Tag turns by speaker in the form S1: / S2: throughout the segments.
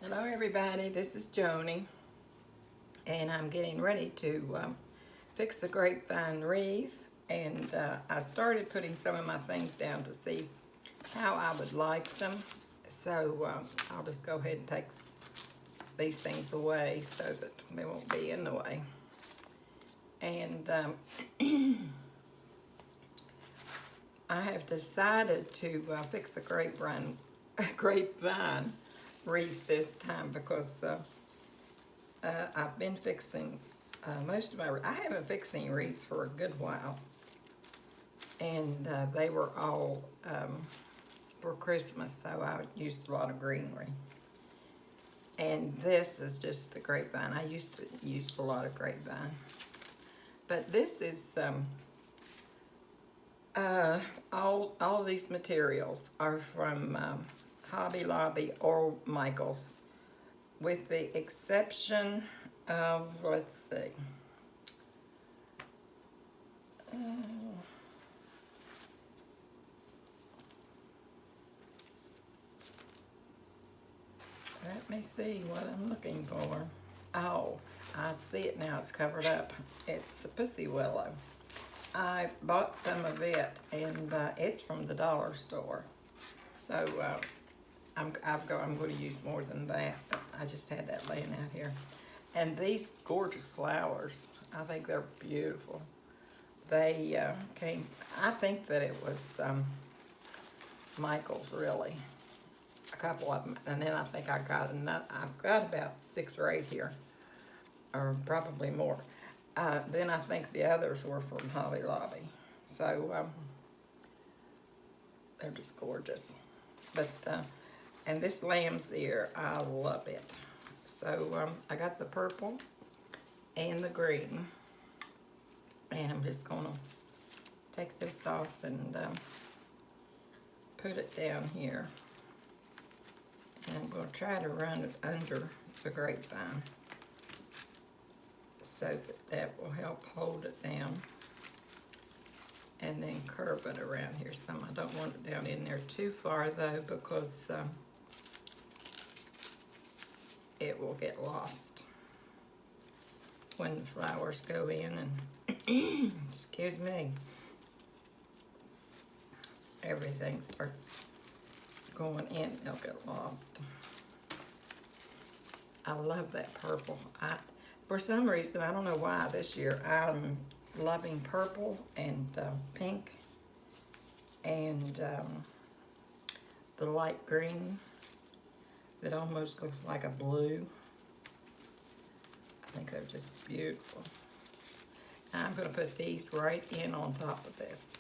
S1: Hello everybody, this is Joni, and I'm getting ready to fix the grapevine wreath, and I started putting some of my things down to see how I would like them. So I'll just go ahead and take these things away so that they won't be in the way. And I have decided to fix the grapevine wreath this time because I've been fixing most of I haven't fixed any wreaths for a good while, and they were all for Christmas, so I used a lot of greenery. And this is just the grapevine. I used to use a lot of grapevine, but this is all of these materials are from Hobby Lobby or Michael's, with the exception of, let's see, let me see what I'm looking for. Oh, I see it now, it's covered up. It's a pussy willow. I bought some of it, and it's from the dollar store. So I'm going to use more than that, but I just had that laying out here. And these gorgeous flowers, I think they're beautiful. They came, I think that it was Michael's, really. A couple of them, and then I think I got enough. I've got about 6 or 8 here, or probably more. Then I think the others were from Hobby Lobby. So they're just gorgeous. But and this lamb's ear, I love it. So I got the purple and the green, and I'm just gonna take this off and put it down here. And I'm gonna try to run it under the grapevine so that will help hold it down, and then curve it around here some. I don't want it down in there too far though, because it will get lost when the flowers go in, and excuse me, everything starts going in, they'll get lost. I love that purple. For some reason, I don't know why, this year I'm loving purple and pink and the light green that almost looks like a blue. I think they're just beautiful. I'm going to put these right in on top of this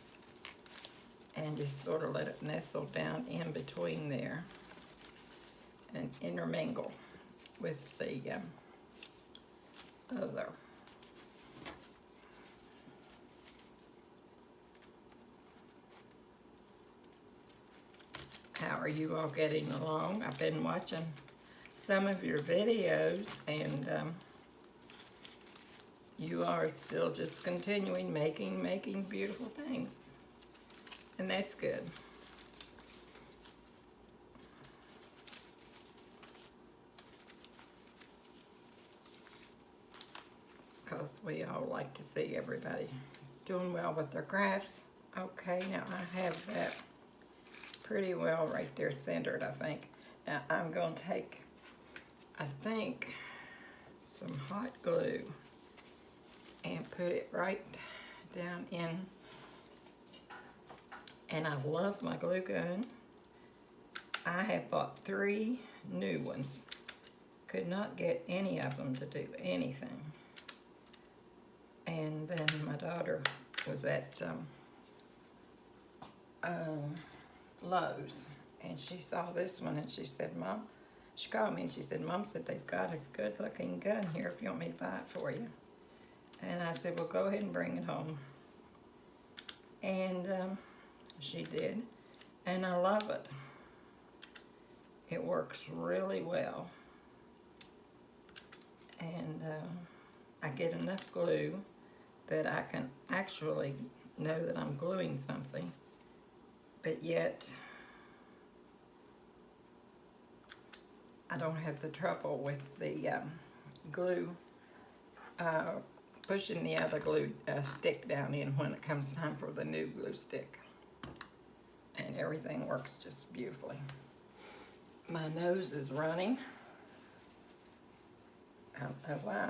S1: and just sort of let it nestle down in between there and intermingle with the other. How are you all getting along? I've been watching some of your videos, and you are still just continuing making beautiful things, and that's good. Because we all like to see everybody doing well with their crafts. Okay, now I have that pretty well right there centered, I think. Now I'm going to take, I think, some hot glue and put it right down in. And I love my glue gun. I have bought 3 new ones. Could not get any of them to do anything. And then my daughter was at Lowe's, and she saw this one, and she said, Mom, she called me and she said, Mom said they've got a good looking gun here if you want me to buy it for you. And I said, well, go ahead and bring it home. And she did, and I love it. It works really well. And I get enough glue that I can actually know that I'm gluing something, but yet I don't have the trouble with the glue, pushing the other glue stick down in when it comes time for the new glue stick. And everything works just beautifully. My nose is running. I don't know why.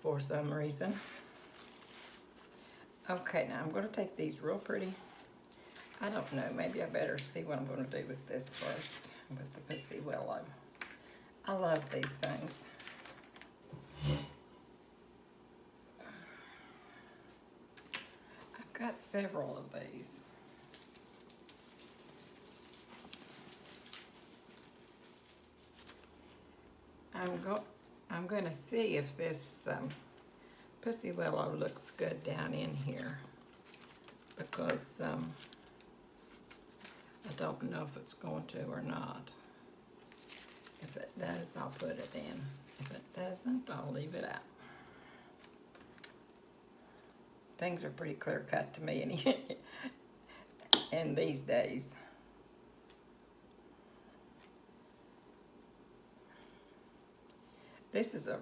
S1: For some reason. Okay, now I'm going to take these real pretty. I don't know, maybe I better see what I'm going to do with this first, with the Pussy Willow. I love these things. I've got several of these. I'm going to see if this Pussy Willow looks good down in here, because I don't know if it's going to or not. If it does, I'll put it in. If it doesn't, I'll leave it out. Things are pretty clear cut to me in these days. This is a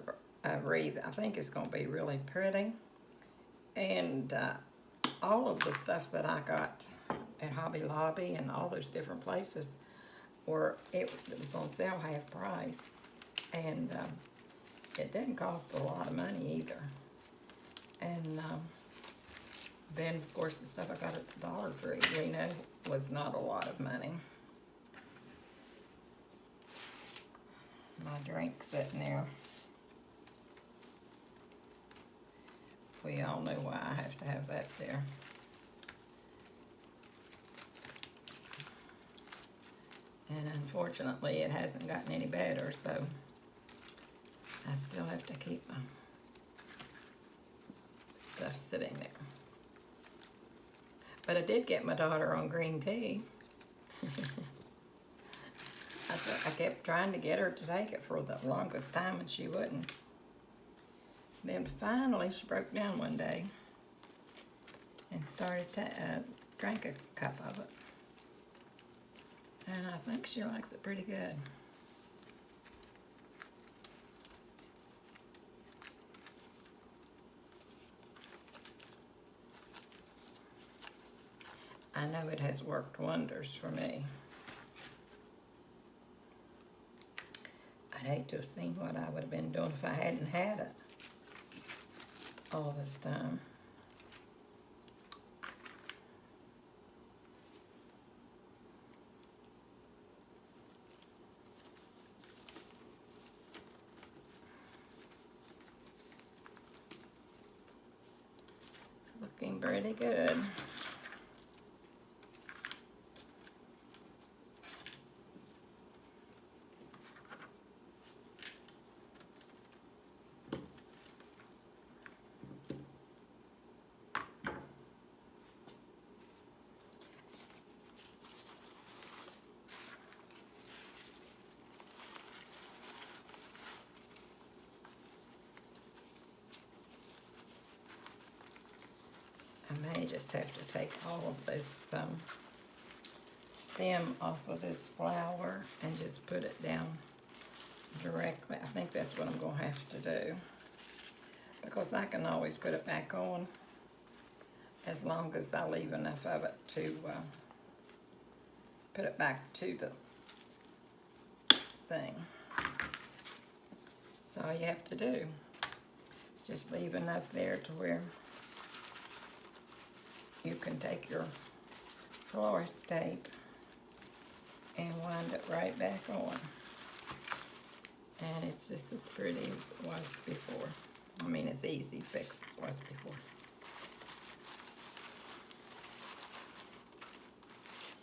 S1: wreath. I think it's going to be really pretty. And all of the stuff that I got at Hobby Lobby and all those different places, it was on sale half price. And it didn't cost a lot of money either. And then, of course, the stuff I got at the Dollar Tree, we know, was not a lot of money. My drink sitting there. We all know why I have to have that there. And unfortunately, it hasn't gotten any better, so I still have to keep my stuff sitting there. But I did get my daughter on green tea. I kept trying to get her to take it for the longest time, and she wouldn't. Then finally, she broke down one day and started to drink a cup of it. And I think she likes it pretty good. I know it has worked wonders for me. I'd hate to have seen what I would have been doing if I hadn't had it all this time. It's looking pretty good. I may just have to take all of this stem off of this flower and just put it down directly. I think that's what I'm going to have to do, because I can always put it back on as long as I leave enough of it to put it back to the thing. That's all you have to do. It's just leave enough there to where you can take your florist tape and wind it right back on. And it's just as pretty as it was before. I mean, it's easy fix as it was before.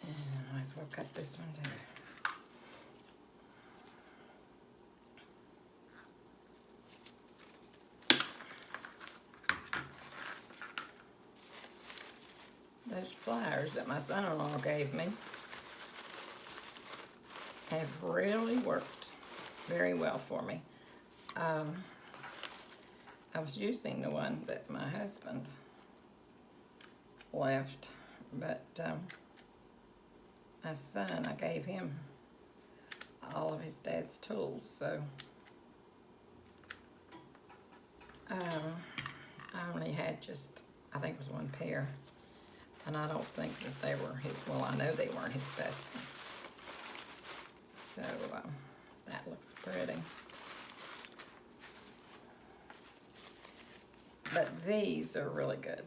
S1: And I might as well cut this one too. Those flowers that my son-in-law gave me have really worked very well for me. I was using the one that my husband left, but my son, I gave him all of his dad's tools, so I only had just, I think it was one pair, and I don't think that they were his, well, I know they weren't his best ones. So that looks pretty. But these are really good.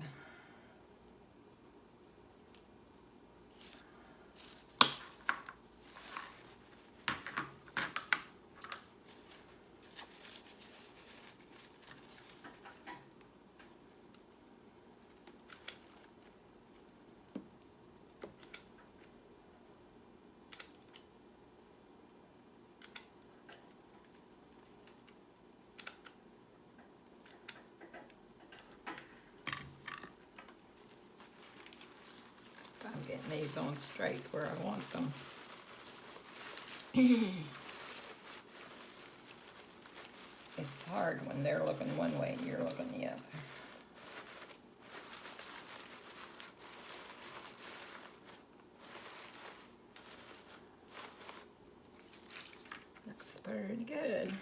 S1: I'm getting these on straight where I want them. It's hard when they're looking one way and you're looking the other. Looks pretty good.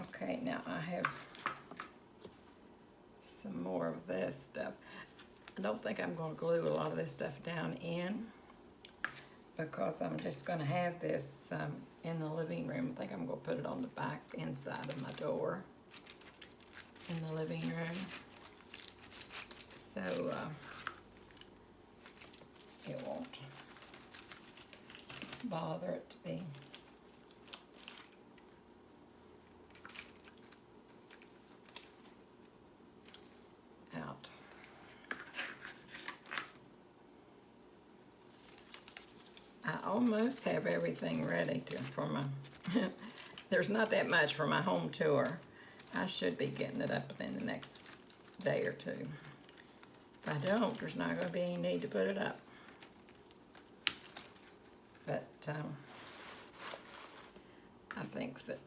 S1: Okay, now I have some more of this stuff. I don't think I'm going to glue a lot of this stuff down in because I'm just going to have this in the living room. I think I'm going to put it on the back inside of my door in the living room. So it won't bother it to be out. I almost have everything ready for my, there's not that much for my home tour. I should be getting it up within the next day or two. If I don't, there's not going to be any need to put it up. But I think that,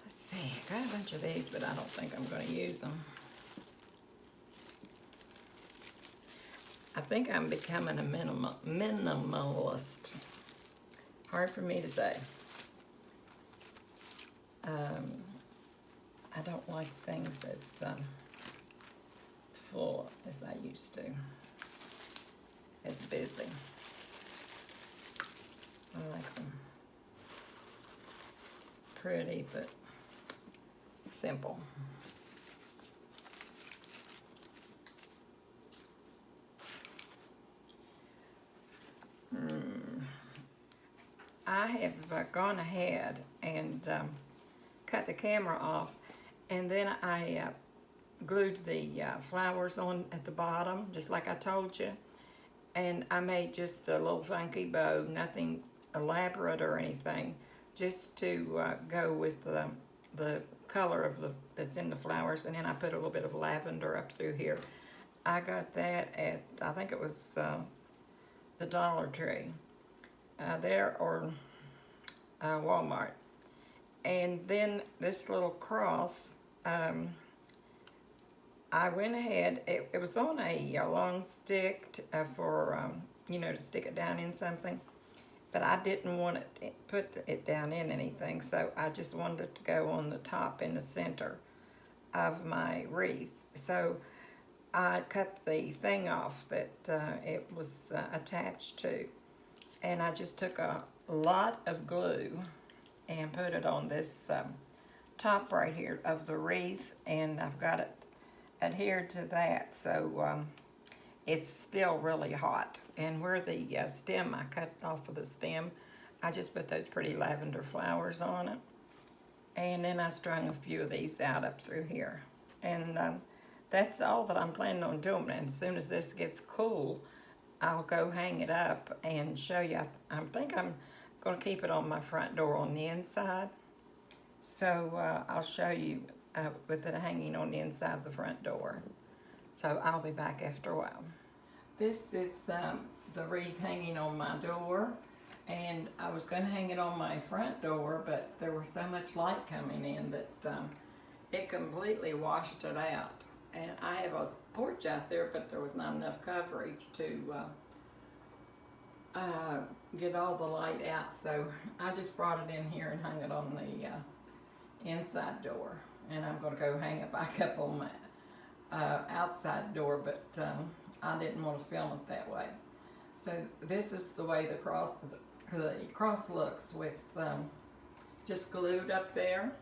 S1: let's see, I got a bunch of these, but I don't think I'm going to use them. I think I'm becoming a minimalist. Hard for me to say. I don't like things as full as I used to, as busy. I like them pretty but simple. I have gone ahead and cut the camera off, and then I glued the flowers on at the bottom, just like I told you. And I made just a little funky bow, nothing elaborate or anything, just to go with the color of that's in the flowers. And then I put a little bit of lavender up through here. I got that at, I think it was the Dollar Tree there, or Walmart. And then this little cross, I went ahead, it was on a long stick for, you know, to stick it down in something, but I didn't want to put it down in anything, so I just wanted it to go on the top in the center of my wreath. So I cut the thing off that it was attached to, and I just took a lot of glue and put it on this top right here of the wreath, and I've got it adhered to that, so it's still really hot. And where the stem, I cut off of the stem, I just put those pretty lavender flowers on it, and then I strung a few of these out up through here. And that's all that I'm planning on doing. And as soon as this gets cool, I'll go hang it up and show you. I think I'm going to keep it on my front door on the inside. So I'll show you with it hanging on the inside of the front door. So I'll be back after a while. This is the wreath hanging on my door. And I was going to hang it on my front door, but there was so much light coming in that it completely washed it out. and I have a porch out there, but there was not enough coverage to get all the light out, so I just brought it in here and hung it on the inside door, and I'm going to go hang it back up on my outside door, but I didn't want to film it that way. So this is the way the cross looks with just glued up there,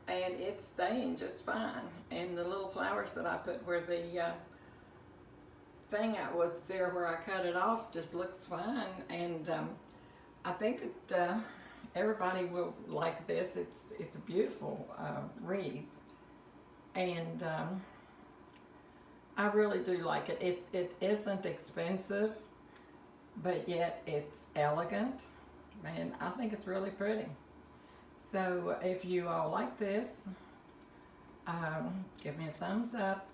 S1: and it's staying just fine. And the little flowers that I put where the thing I was there where I cut it off just looks fine, and I think that everybody will like this. It's a beautiful wreath, and I really do like it. It isn't expensive, but yet it's elegant, and I think it's really pretty. So if you all like this, give me a thumbs up,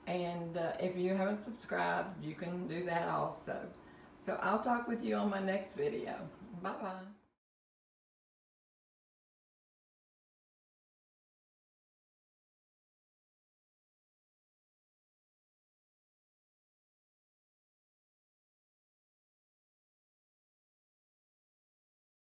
S1: and if you haven't subscribed, you can do that also. So I'll talk with you on my next video. Bye bye.